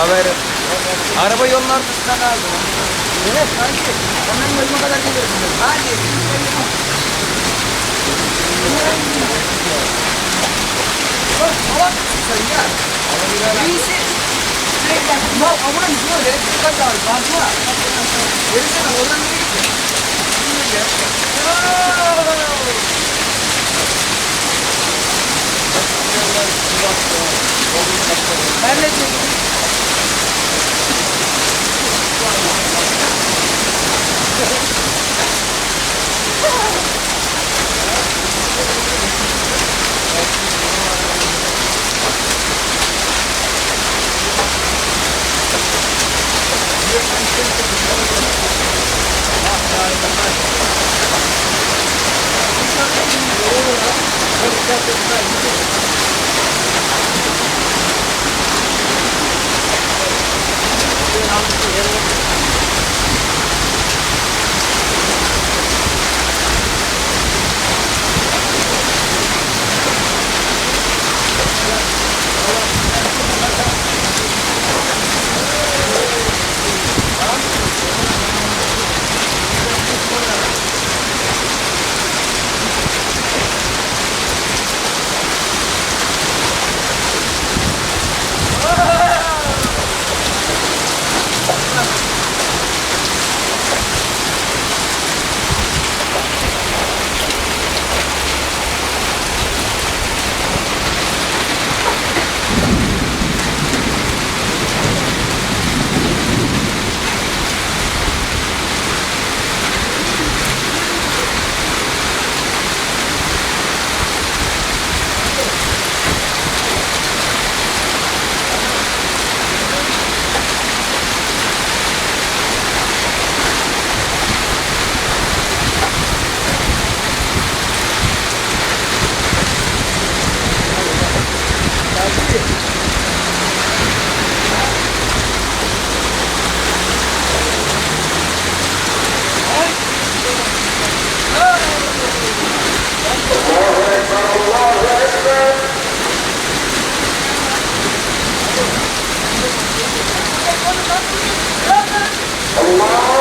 Haberi. Araba yolun ortasından aldı. Evet sanki. Ondan bölüme kadar geliyorsun. Hadi. Bak hava sen ya. İyisi. Mal amına mısın öyle? Kaç abi fazla. Verirsen oradan nereye gidiyor? Ben de çektim. Allah